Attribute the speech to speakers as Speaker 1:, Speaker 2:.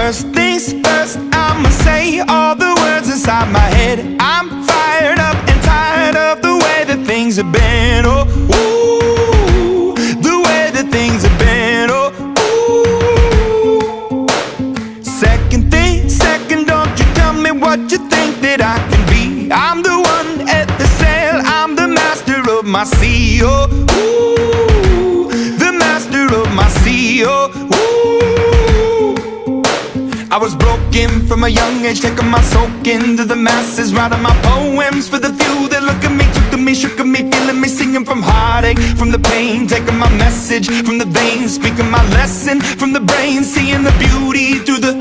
Speaker 1: First things first, I'ma say all the words inside my head. I'm fired up and tired of the way that things have been. Oh, ooh, the way that things have been. Oh, ooh. Second thing, second, don't you tell me what you think that I can be. I'm the one at the sail, I'm the master of my sea. Oh, ooh, the master of my sea. Oh, ooh. I was broken from a young age, taking my soak into the masses, writing my poems for the few that look at me, took to me, shook at me, feeling me, singing from heartache, from the pain, taking my message from the veins, speaking my lesson from the brain, seeing the beauty through the